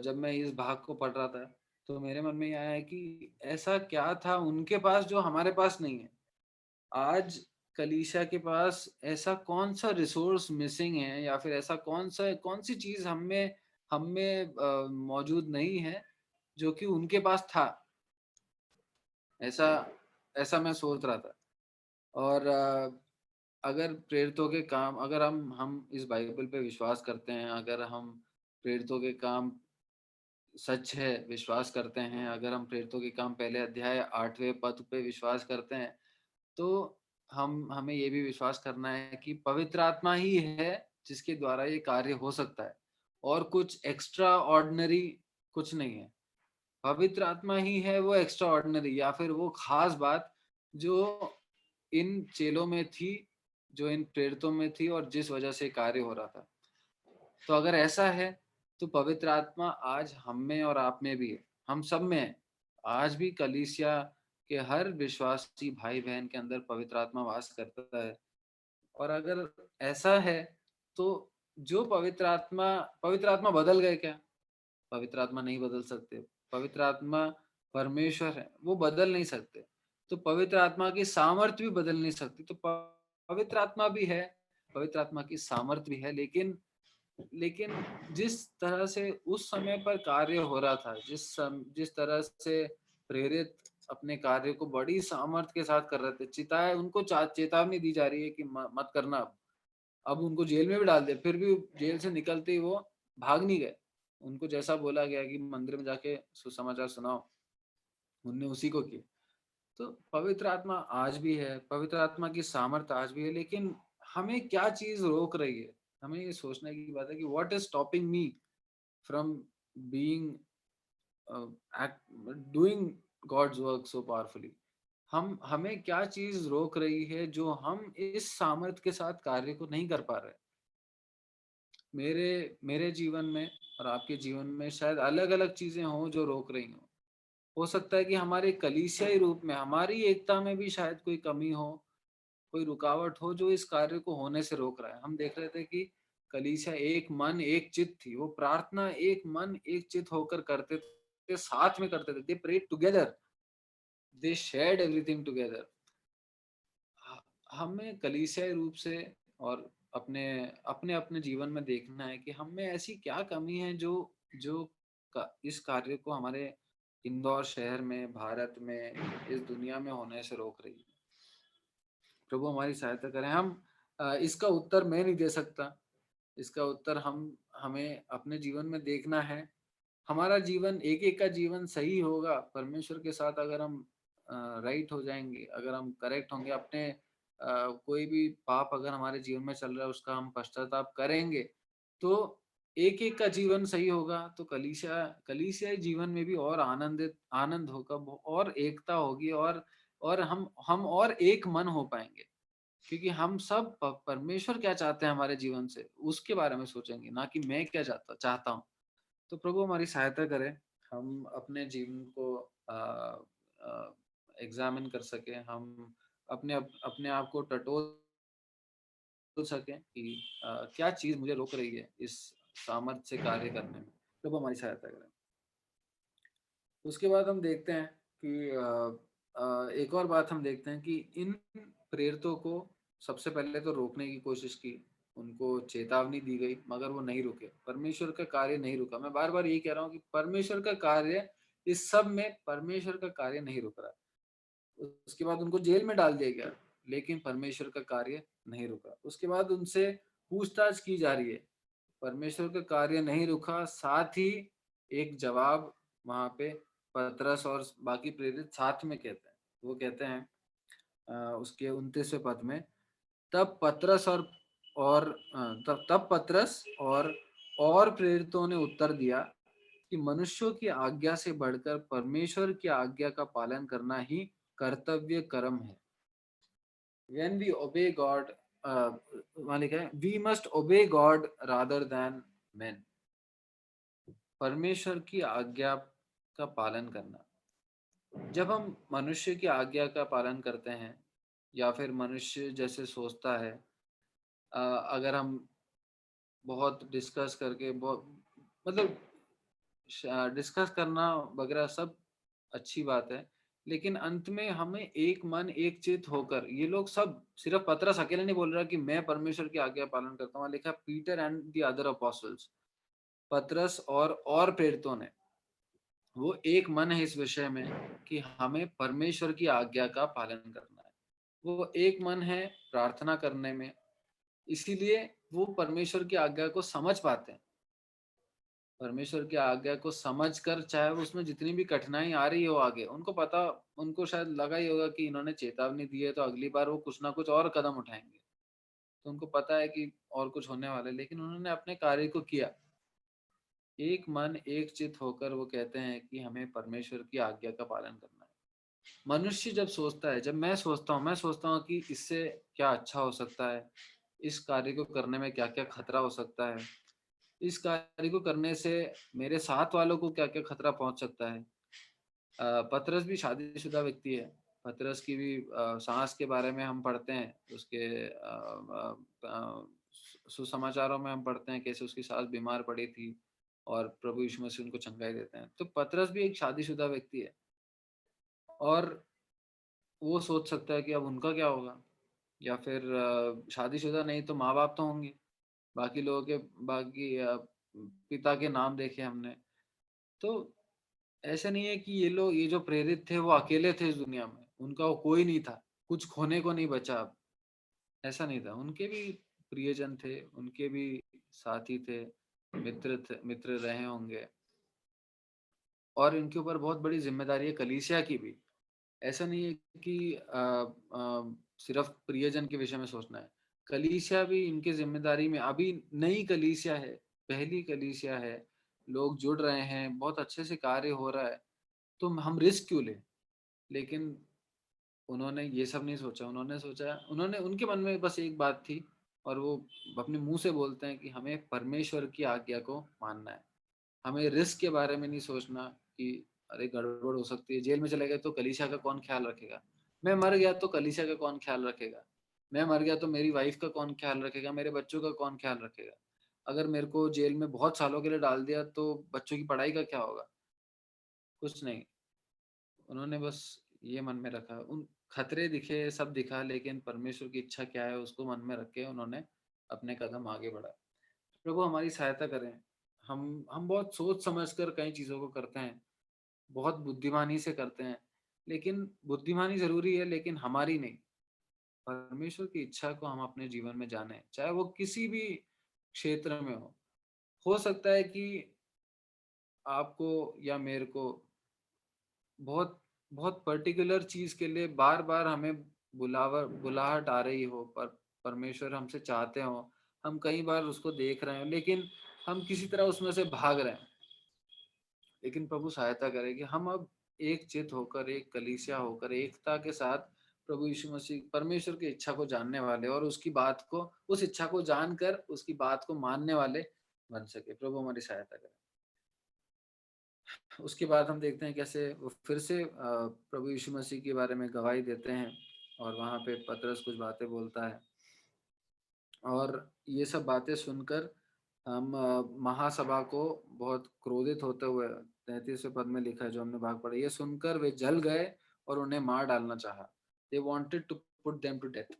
Speaker 1: जब मैं इस भाग को पढ़ रहा था तो मेरे मन में ये आया है कि ऐसा क्या था उनके पास जो हमारे पास नहीं है। आज कलीसिया के पास ऐसा कौन सा रिसोर्स मिसिंग है या फिर ऐसा कौन सी चीज हम में मौजूद नहीं है जो कि उनके पास था। ऐसा ऐसा मैं सोच रहा था। और अगर प्रेरितों के काम, अगर हम इस बाइबल पे विश्वास करते हैं, अगर हम प्रेरितों के काम सच है विश्वास करते हैं, अगर हम प्रेरितों के काम पहले अध्याय 8वें पद पे विश्वास करते हैं, तो हमें ये भी विश्वास करना है कि पवित्र आत्मा ही है जिसके द्वारा ये कार्य हो सकता है और कुछ एक्स्ट्रा ऑर्डिनरी कुछ नहीं है। पवित्र आत्मा ही है वो एक्स्ट्रा ऑर्डिनरी या फिर वो खास बात जो इन चेलों में थी, जो इन प्रेरितों में थी और जिस वजह से कार्य हो रहा था। तो अगर ऐसा है तो पवित्र आत्मा आज हम में और आप में भी है, हम सब में है। आज भी कलीसिया के हर विश्वासी भाई बहन के अंदर पवित्र आत्मा वास करता है। और अगर ऐसा है तो जो पवित्र आत्मा बदल गए क्या? पवित्र आत्मा नहीं बदल सकते। पवित्र आत्मा परमेश्वर है, वो बदल नहीं सकते। तो पवित्र आत्मा की सामर्थ्य भी बदल नहीं सकती। तो पवित्र आत्मा भी है, पवित्र आत्मा की सामर्थ्य भी है, लेकिन लेकिन जिस तरह से उस समय पर कार्य हो रहा था, जिस तरह से प्रेरित अपने कार्य को बड़ी सामर्थ्य के साथ कर रहे थे, उनको चेतावनी दी जा रही है कि मत करना। अब उनको जेल में भी डाल दिया, फिर भी जेल से निकलते ही वो भाग नहीं गए। उनको जैसा बोला गया कि मंदिर में जाके सुसमाचार सुनाओ, उनने उसी को किया। तो पवित्र आत्मा आज भी है, पवित्र आत्मा की सामर्थ्य आज भी है, लेकिन हमें क्या चीज रोक रही है? हमें ये सोचने की बात है कि what is stopping me from being doing God's work so powerfully. हमें क्या चीज रोक रही है जो हम इस सामर्थ्य के साथ कार्य को नहीं कर पा रहे। मेरे मेरे जीवन में और आपके जीवन में शायद अलग अलग चीजें हों जो रोक रही हों। हो सकता है कि हमारे कलीसियाई रूप में, हमारी एकता में भी शायद कोई कमी हो, कोई रुकावट हो जो इस कार्य को होने से रोक रहा है। हम देख रहे थे कि कलीसिया एक मन एक चित्त थी, वो प्रार्थना एक मन एक चित्त होकर करते थे, साथ में करते थे, they prayed together, they shared everything together. हमें कलीसियाई रूप से और अपने अपने अपने जीवन में देखना है कि हम में ऐसी क्या कमी है जो जो इस कार्य को हमारे इंदौर शहर में, भारत में, इस दुनिया में होने से रोक रही है। प्रभु हमारी सहायता करें। हम इसका उत्तर मैं नहीं दे सकता। इसका उत्तर हमें अपने जीवन में देखना है। हमारा जीवन, एक एक का जीवन सही होगा परमेश्वर के साथ अगर हम राइट हो जाएंगे, अगर हम करेक्ट होंगे, अपने कोई भी पाप अगर हमारे जीवन में चल रहा है उसका हम पश्चाताप करेंगे, तो एक एक का जीवन सही होगा। तो कलीसियाई जीवन में भी और आनंद होगा, और एकता होगी, और हम और एक मन हो पाएंगे, क्योंकि हम सब परमेश्वर क्या चाहते हैं हमारे जीवन से उसके बारे में सोचेंगे, ना कि मैं क्या चाहता हूँ। तो प्रभु हमारी सहायता करे, हम अपने जीवन को एग्जामिन कर सके, हम अपने आप को टटोल सकें कि क्या चीज मुझे रोक रही है इस सामर्थ्य से कार्य करने में। प्रभु हमारी सहायता करें। उसके बाद हम देखते हैं कि एक और बात हम देखते हैं कि इन प्रेरितों को सबसे पहले तो रोकने की कोशिश की, उनको चेतावनी दी गई, मगर वो नहीं रुके, परमेश्वर का कार्य नहीं रुका। मैं बार बार यही कह रहा हूँ कि परमेश्वर का कार्य, इस सब में परमेश्वर का कार्य नहीं रुक रहा। उसके बाद उनको जेल में डाल दिया गया, लेकिन परमेश्वर का कार्य नहीं रुका। उसके बाद उनसे पूछताछ की जा रही है, परमेश्वर का कार्य नहीं रुका। साथ ही एक जवाब वहां पे पतरस और बाकी प्रेरित साथ में कहते हैं। वो कहते हैं उसके 29वें पद में, तब पतरस तब पतरस और प्रेरितों ने उत्तर दिया कि मनुष्यों की आज्ञा से बढ़कर परमेश्वर की आज्ञा का पालन करना ही कर्तव्य कर्म है। When we obey God, वहाँ लिखा है, we must obey God rather than men। परमेश्वर की आज्ञा का पालन करना। जब हम मनुष्य की आज्ञा का पालन करते हैं, या फिर मनुष्य जैसे सोचता है, अगर हम बहुत डिस्कस करके, बहुत मतलब डिस्कस करना वगैरह सब अच्छी बात है, लेकिन अंत में हमें एक मन एक चित होकर, ये लोग सब, सिर्फ पतरस अकेले नहीं बोल रहा कि मैं परमेश्वर की आज्ञा पालन करता हूँ, लिखा Peter and the other apostles, पतरस और प्रेरितों ने, वो एक मन है इस विषय में कि हमें परमेश्वर की आज्ञा का पालन करना है। वो एक मन है प्रार्थना करने में, इसीलिए वो परमेश्वर की आज्ञा को समझ पाते हैं। परमेश्वर की आज्ञा को समझकर, चाहे उसमें जितनी भी कठिनाई आ रही हो आगे, उनको शायद लगा ही होगा कि इन्होंने चेतावनी दी है तो अगली बार वो कुछ ना कुछ और कदम उठाएंगे, तो उनको पता है कि और कुछ होने वाला है, लेकिन उन्होंने अपने कार्य को किया। एक मन एक चित होकर वो कहते हैं कि हमें परमेश्वर की आज्ञा का पालन करना है। मनुष्य जब सोचता है, जब मैं सोचता हूँ कि इससे क्या अच्छा हो सकता है, इस कार्य को करने में क्या क्या खतरा हो सकता है, इस कार्य को करने से मेरे साथ वालों को क्या क्या खतरा पहुंच सकता है। पतरस भी शादीशुदा व्यक्ति है। पतरस की भी सास के बारे में हम पढ़ते हैं, उसके सुसमाचारों में हम पढ़ते हैं कैसे उसकी सास बीमार पड़ी थी और प्रभु यीशु मसीह उनको चंगाई देते हैं। तो पतरस भी एक शादीशुदा व्यक्ति है, और वो सोच सकता है कि अब उनका क्या होगा, या फिर शादीशुदा नहीं तो माँ बाप तो होंगे, बाकी लोगों के, बाकी पिता के नाम देखे हमने। तो ऐसा नहीं है कि ये जो प्रेरित थे वो अकेले थे इस दुनिया में, उनका वो कोई नहीं था, कुछ खोने को नहीं बचा अब। ऐसा नहीं था, उनके भी प्रियजन थे, उनके भी साथी थे, मित्र रहे होंगे, और इनके ऊपर बहुत बड़ी जिम्मेदारी है कलीसिया की भी। ऐसा नहीं है कि सिर्फ प्रियजन के विषय में सोचना है, कलीसिया भी इनकी ज़िम्मेदारी में, अभी नई कलीसिया है, पहली कलीसिया है, लोग जुड़ रहे हैं, बहुत अच्छे से कार्य हो रहा है, तो हम रिस्क क्यों लें? लेकिन उन्होंने ये सब नहीं सोचा, उन्होंने उनके मन में बस एक बात थी और वो अपने मुँह से बोलते हैं कि हमें परमेश्वर की आज्ञा को मानना है। हमें रिस्क के बारे में नहीं सोचना कि अरे गड़बड़ हो सकती है, जेल में चले गए तो कलीसिया का कौन ख्याल रखेगा? मैं मर गया तो कलीसिया का कौन ख्याल रखेगा? मैं मर गया तो मेरी वाइफ का कौन ख्याल रखेगा? मेरे बच्चों का कौन ख्याल रखेगा? अगर मेरे को जेल में बहुत सालों के लिए डाल दिया तो बच्चों की पढ़ाई का क्या होगा? कुछ नहीं। उन्होंने बस ये मन में रखा। उन खतरे दिखे, सब दिखा, लेकिन परमेश्वर की इच्छा क्या है उसको मन में रख के उन्होंने अपने कदम आगे बढ़ाए। प्रभु हमारी सहायता करें। हम बहुत सोच समझ कर कई चीज़ों को करते हैं, बहुत बुद्धिमानी से करते हैं, लेकिन बुद्धिमानी ज़रूरी है लेकिन हमारी नहीं। परमेश्वर की इच्छा को हम अपने जीवन में जानें, चाहे वो किसी भी क्षेत्र में हो। हो सकता है कि आपको या मेरे को बहुत बहुत पर्टिकुलर चीज़ के लिए बार-बार हमें बुलाहट आ रही हो, पर परमेश्वर हमसे चाहते हों, हम कई बार उसको देख रहे हों, लेकिन हम किसी तरह उसमें से भाग रहे हैं। लेकिन प्रभु सहायता करे कि हम अब एक चित होकर, एक कलीसिया होकर, एकता के साथ प्रभु यीशु मसीह परमेश्वर की इच्छा को जानने वाले और उसकी बात को, उस इच्छा को जानकर उसकी बात को मानने वाले बन सके। प्रभु हमारी सहायता करे। उसके बाद हम देखते हैं कैसे वो फिर से प्रभु यीशु मसीह के बारे में गवाही देते हैं और वहाँ पे पतरस कुछ बातें बोलता है और ये सब बातें सुनकर हम महासभा को बहुत क्रोधित होते हुए 33वें पद में लिखा है जो हमने भाग पढ़ा, ये सुनकर वे जल गए और उन्हें मार डालना चाहा। They wanted to put them to death.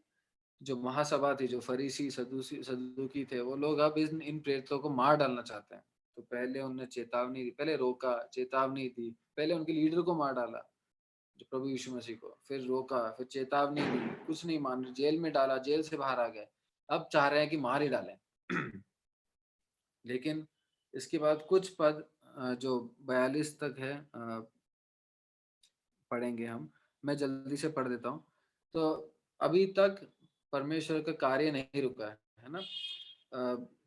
Speaker 1: जो महासभा थी, जो फरीसी सदूकी थे, वो लोग अब इन प्रेरितों को मार डालना चाहते हैं। तो पहले उन्हें चेतावनी दी, पहले रोका, चेतावनी दी, पहले उनके लीडर को मार डाला, जो प्रभु यीशु मसीह को, फिर रोका, फिर चेतावनी दी, कुछ नहीं मान रहे, जेल में डाला, जेल से बाहर आ गए, अब चाह रहे हैं कि मार ही डालें। लेकिन इसके बाद कुछ पद जो 42 तक है पढ़ेंगे हम। मैं जल्दी से पढ़ देता हूँ। तो अभी तक परमेश्वर का कार्य नहीं रुका है ना?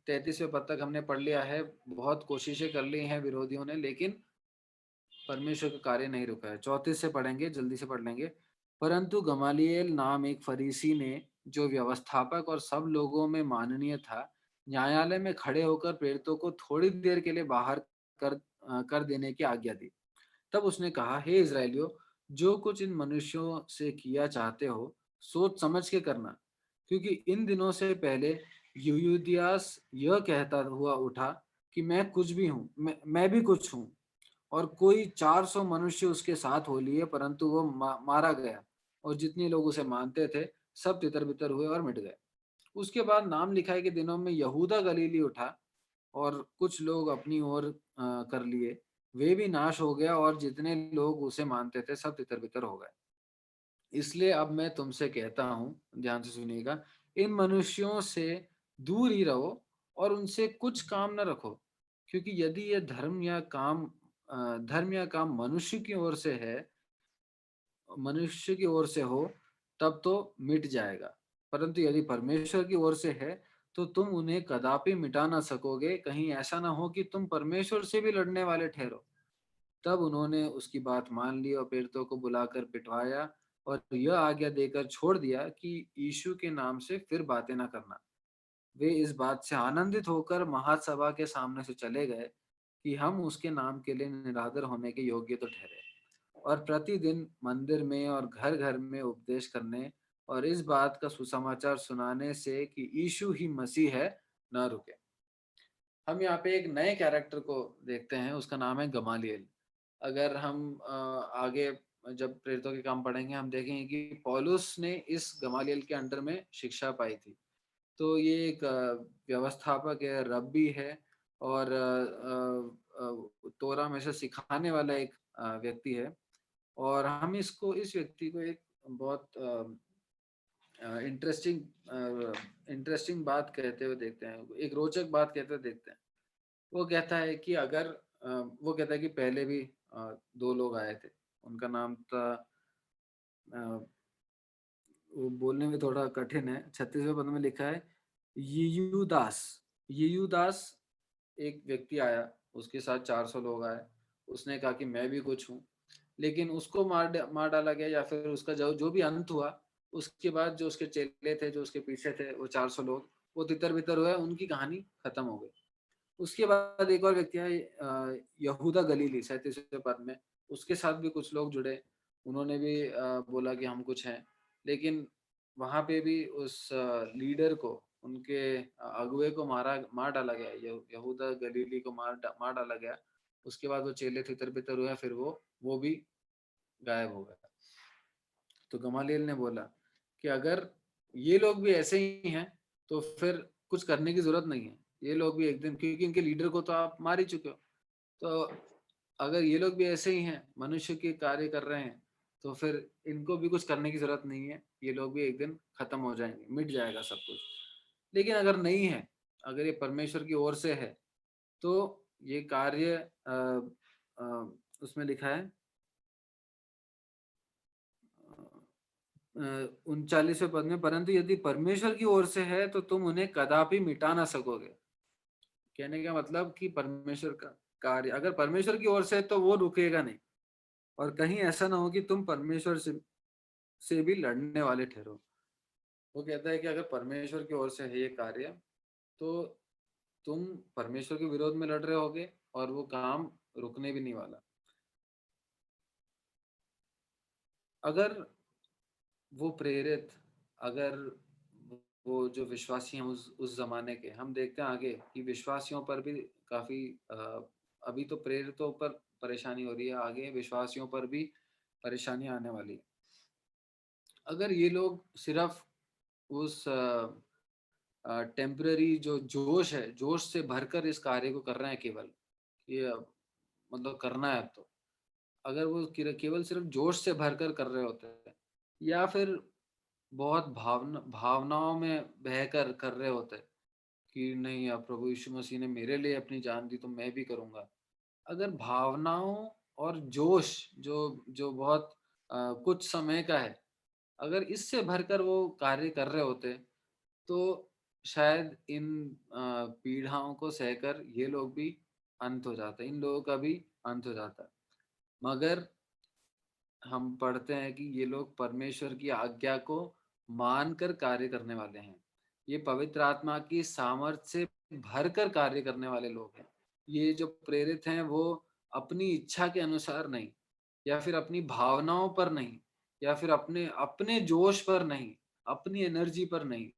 Speaker 1: 33वें पद तक हमने पढ़ लिया है, बहुत कोशिशें कर ली हैं विरोधियों ने, लेकिन परमेश्वर का कार्य नहीं रुका है। 34 से पढ़ेंगे, जल्दी से पढ़ लेंगे। परंतु गमालिएल नाम एक फरीसी ने, जो व्यवस्थापक और सब लोगों में माननीय था, न्यायालय में खड़े होकर प्रेरितों को थोड़ी देर के लिए बाहर कर देने की आज्ञा दी। तब उसने कहा, हे इज़राइलियों, जो कुछ इन मनुष्यों से किया चाहते हो, सोच समझ के करना, क्योंकि इन दिनों से पहले यूयुदियास यह कहता हुआ उठा कि मैं कुछ भी हूँ, मैं भी कुछ हूँ, और कोई 400 मनुष्य उसके साथ हो लिए, परंतु वो मारा गया और जितने लोग उसे मानते थे सब तितर-बितर हुए और मिट गए। उसके बाद नाम लिखाई के दिनों में यहूदा गलीली उठा और कुछ लोग अपनी ओर कर लिए, वे भी नाश हो गया और जितने लोग उसे मानते थे सब तितर-बितर हो गए। इसलिए अब मैं तुमसे कहता हूँ, ध्यान से सुनिएगा, इन मनुष्यों से दूर ही रहो और उनसे कुछ काम न रखो, क्योंकि यदि ये धर्म या काम मनुष्य की ओर से हो, तब तो मिट जाएगा। परंतु यदि परमेश्वर की ओर से है, तो तुम उन्हें कदापि मिटा ना सकोगे। कहीं ऐसा ना हो कि तुम परमेश्वर से भी लड़ने वाले ठहरो। तब उन्होंने उसकी बात मान ली और प्रेरितों को बुलाकर पिटवाया और यह आज्ञा देकर छोड़ दिया कि यीशु के नाम से फिर बातें न करना। वे इस बात से आनंदित होकर महासभा के सामने से चले गए कि हम उसके नाम के लिए निरादर होने के योग्य तो ठहरे, और प्रतिदिन मंदिर में और घर घर में उपदेश करने और इस बात का सुसमाचार सुनाने से कि यीशु ही मसीह है, न रुके। हम यहाँ पे एक नए कैरेक्टर को देखते हैं, उसका नाम है गमालिएल। अगर हम आगे जब प्रेरितों के काम पढ़ेंगे, हम देखेंगे कि पौलुस ने इस गमालिएल के अंडर में शिक्षा पाई थी। तो ये एक व्यवस्थापक है, रब्बी है और तोरा में से सिखाने वाला एक व्यक्ति है। और हम इस व्यक्ति को एक बहुत इंटरेस्टिंग बात कहते हुए देखते हैं, एक रोचक बात कहते हुए देखते हैं। वो कहता है कि वो कहता है कि पहले भी 2 लोग आए थे। उनका नाम था वो बोलने में थोड़ा कठिन है। 36वें पद में लिखा है यीयूदास। यीयूदास एक व्यक्ति आया, उसके साथ 400 लोग आए। उसने कहा कि मैं भी कुछ हूँ, लेकिन उसको मार डाला गया, या फिर उसका जो जो भी अंत हुआ, उसके बाद जो उसके चेले थे, जो उसके पीछे थे, वो 400 लोग, वो तितर-बितर हुए, उनकी कहानी खत्म हो गई। उसके बाद एक और व्यक्ति है यहूदा गलीली 37वें पद में, उसके साथ भी कुछ लोग जुड़े, उन्होंने भी बोला कि हम कुछ हैं, लेकिन वहाँ पे भी उस लीडर को, उनके अगुवे को मार डाला गया, यहूदा गलीली को मार डाला गया। उसके बाद वो चेले तितर-बितर हुए, फिर वो भी गायब हो गया। तो गमालियल ने बोला कि अगर ये लोग भी ऐसे ही हैं, तो फिर कुछ करने की ज़रूरत नहीं है। ये लोग भी एक दिन, क्योंकि इनके लीडर को तो आप मार ही चुके हो। तो अगर ये लोग भी ऐसे ही हैं, मनुष्य के कार्य कर रहे हैं, तो फिर इनको भी कुछ करने की ज़रूरत नहीं है। ये लोग भी एक दिन खत्म हो जाएँगे, मिट जाएगा सब कुछ। लेकिन अगर नहीं है, अगर ये परमेश्वर की ओर से है, तो ये कार्य अ, उसमें लिखा है 39वें पद में, परंतु यदि परमेश्वर की ओर से है तो तुम उन्हें कदापि मिटा ना सकोगे। कहने का मतलब कि परमेश्वर का कार्य अगर परमेश्वर की ओर से है तो वो रुकेगा नहीं, और कहीं ऐसा ना हो कि तुम परमेश्वर से भी लड़ने वाले ठहरो। वो कहता है कि अगर परमेश्वर की ओर से है ये कार्य, तो तुम परमेश्वर के विरोध में लड़ रहे होगे, और वो काम रुकने भी नहीं वाला। अगर वो प्रेरित, अगर वो जो विश्वासी हैं उस ज़माने के, हम देखते हैं आगे कि विश्वासियों पर भी काफ़ी अभी तो प्रेरितों पर परेशानी हो रही है, आगे विश्वासियों पर भी परेशानी आने वाली है। अगर ये लोग सिर्फ़ उस टेम्परेरी जो जोश है, जोश से भरकर इस कार्य को कर रहे हैं केवल, ये मतलब करना है अब तो। अगर वो केवल सिर्फ़ जोश से भरकर कर रहे होते हैं, या फिर बहुत भावनाओं में बहकर कर रहे होते हैं कि नहीं, अब प्रभु यीशु मसीह ने मेरे लिए अपनी जान दी तो मैं भी करूँगा। अगर भावनाओं और जोश जो जो बहुत कुछ समय का है, अगर इससे भरकर वो कार्य कर रहे होते, तो शायद इन पीड़ाओं को सहकर ये लोग भी अंत हो जाता, इन लोगों का भी अंत हो जाता। मगर हम पढ़ते हैं कि ये लोग परमेश्वर की आज्ञा को मानकर कार्य करने वाले हैं। ये पवित्र आत्मा की सामर्थ्य से भरकर कार्य करने वाले लोग हैं। ये जो प्रेरित हैं वो अपनी इच्छा के अनुसार नहीं, या फिर अपनी भावनाओं पर नहीं, या फिर अपने अपने जोश पर नहीं, अपनी एनर्जी पर नहीं।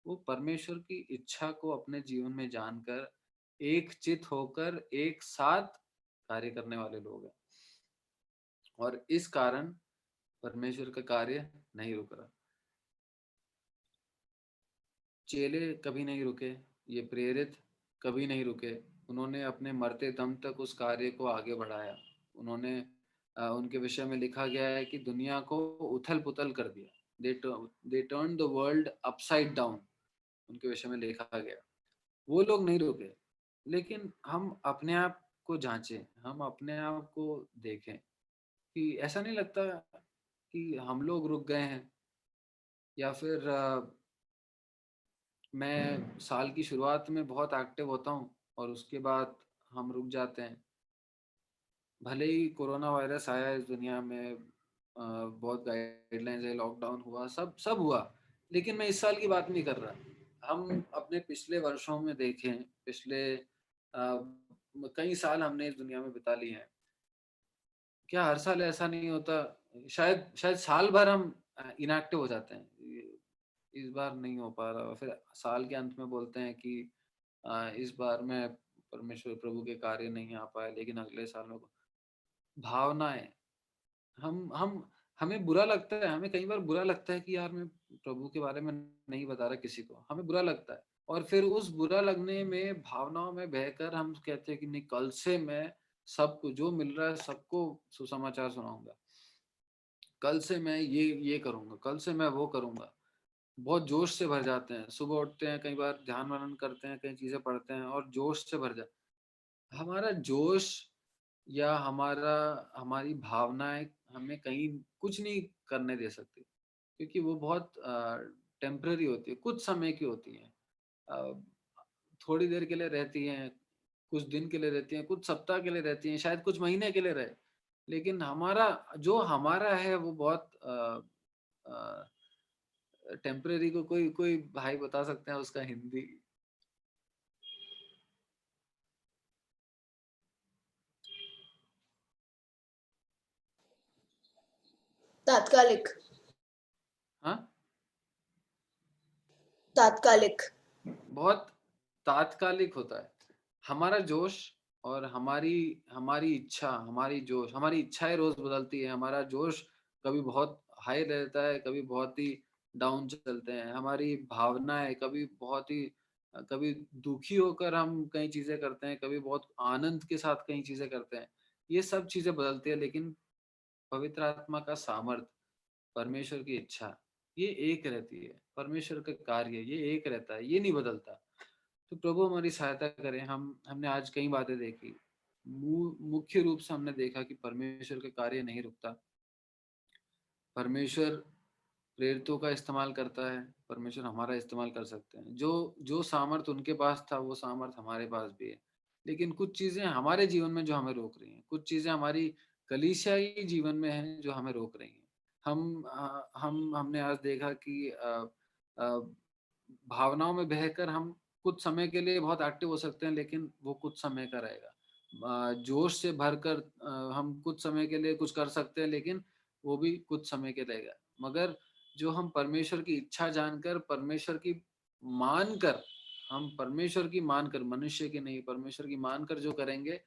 Speaker 1: वो परमेश्वर की इच्छा को अपने जीवन में जानकर एक चित होकर एक साथ कार्य करने वाले लोग हैं, और इस कारण परमेश्वर का कार्य नहीं रुक रहा। चेले कभी नहीं रुके, ये प्रेरित कभी नहीं रुके। उन्होंने अपने मरते दम तक उस कार्य को आगे बढ़ाया। उन्होंने उनके विषय में लिखा गया है कि दुनिया को उथल-पुथल कर दिया। दे turned the world upside down, उनके विषय में लिखा गया। वो लोग नहीं रुके। लेकिन हम अपने आप को जाँचें, हम अपने आप को देखें कि ऐसा नहीं लगता कि हम लोग रुक गए हैं, या फिर मैं साल की शुरुआत में बहुत एक्टिव होता हूँ और उसके बाद हम रुक जाते हैं। भले ही कोरोना वायरस आया इस दुनिया में, बहुत गाइडलाइंस है, लॉकडाउन हुआ, सब सब हुआ, लेकिन मैं इस साल की बात नहीं कर रहा। हम अपने पिछले वर्षों में देखें, पिछले कई साल हमने इस दुनिया में बिता लिए हैं। क्या हर साल ऐसा नहीं होता? शायद शायद साल भर हम इनएक्टिव हो जाते हैं। इस बार नहीं हो पा रहा, फिर साल के अंत में बोलते हैं कि इस बार मैं परमेश्वर प्रभु के कार्य नहीं आ पाए, लेकिन अगले साल में भावनाएँ, हम हमें बुरा लगता है, हमें कई बार बुरा लगता है कि यार मैं प्रभु के बारे में नहीं बता रहा किसी को, हमें बुरा लगता है। और फिर उस बुरा लगने में, भावनाओं में बहकर हम कहते हैं कि नहीं, कल से मैं सबको जो मिल रहा है सबको सुसमाचार सुनाऊँगा। कल से मैं ये करूँगा, कल से मैं वो करूँगा। बहुत जोश से भर जाते हैं, सुबह उठते हैं, कई बार ध्यान मनन करते हैं, कई चीज़ें पढ़ते हैं और जोश से भर जा हमारा जोश या हमारी भावनाएँ हमें कहीं कुछ नहीं करने दे सकती। क्योंकि वो बहुत टेम्पररी होती है, कुछ समय की होती है। थोड़ी देर के लिए रहती हैं, कुछ दिन के लिए रहती हैं, कुछ सप्ताह के लिए रहती हैं, शायद कुछ महीने के लिए रहे। लेकिन हमारा जो हमारा है वो बहुत टेम्पररी को कोई कोई भाई बता सकते हैं उसका हिंदी?
Speaker 4: तात्कालिक।
Speaker 1: हाँ?
Speaker 4: तात्कालिक।
Speaker 1: बहुत तात्कालिक होता है। हमारा जोश और हमारी हमारी इच्छा, हमारी इच्छाएँ रोज़ बदलती है, हमारा जोश कभी बहुत हाई रहता है, कभी बहुत ही डाउन चलते हैं। हमारी भावनाएँ कभी बहुत ही कभी दुखी होकर हम कई चीज़ें करते हैं, कभी बहुत आनंद के साथ कई चीज़ें करते हैं। ये सब चीज़ें बदलती है, लेकिन पवित्र आत्मा का सामर्थ, परमेश्वर की इच्छा, ये एक रहती है। परमेश्वर का कार्य ये एक रहता है, ये नहीं बदलता। तो प्रभु हमारी सहायता करें। हमने आज कई बातें देखी। मुख्य रूप से हमने देखा कि परमेश्वर का कार्य नहीं रुकता। परमेश्वर प्रेरितों का इस्तेमाल करता है, परमेश्वर हमारा इस्तेमाल कर सकते हैं। जो जो सामर्थ उनके पास था, वो सामर्थ हमारे पास भी है। लेकिन कुछ चीज़ें हमारे जीवन में जो हमें रोक रही हैं, कुछ चीज़ें हमारी कलीसियाई जीवन में हैं, जो हमें रोक रही हैं। हमने आज देखा कि अ, भावनाओं में बहकर हम कुछ समय के लिए बहुत एक्टिव हो सकते हैं, लेकिन वो कुछ समय का रहेगा। जोश से भरकर हम कुछ समय के लिए कुछ कर सकते हैं, लेकिन वो भी कुछ समय के रहेगा। मगर जो हम परमेश्वर की इच्छा जानकर, परमेश्वर की मानकर, हम परमेश्वर की मानकर, मनुष्य की नहीं, परमेश्वर की मानकर जो करेंगे,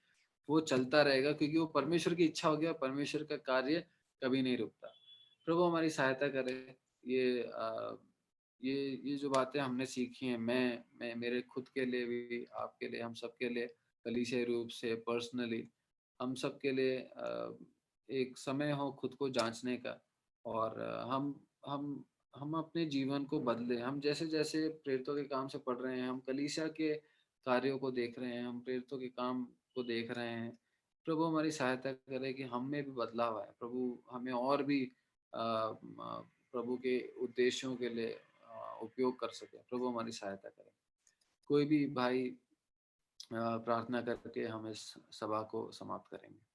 Speaker 1: वो चलता रहेगा, क्योंकि वो परमेश्वर की इच्छा हो गया। परमेश्वर का कार्य कभी नहीं रुकता। प्रभु हमारी सहायता करे। ये ये जो बातें हमने सीखी हैं, मैं मेरे खुद के लिए भी, आपके लिए, हम सबके लिए, कलीसियाई रूप से, पर्सनली, हम सबके लिए एक समय हो खुद को जांचने का। और हम अपने जीवन को बदले। हम जैसे-जैसे प्रेरितों के काम से पढ़ रहे हैं, हम कलीसिया के कार्यों को देख रहे हैं, हम प्रेरितों के काम को देख रहे हैं। प्रभु हमारी सहायता करे कि हम में भी बदलाव आए। प्रभु हमें और भी प्रभु के उद्देश्यों के लिए उपयोग कर सके। प्रभु हमारी सहायता करे। कोई भी भाई प्रार्थना करके हम इस सभा को समाप्त करेंगे।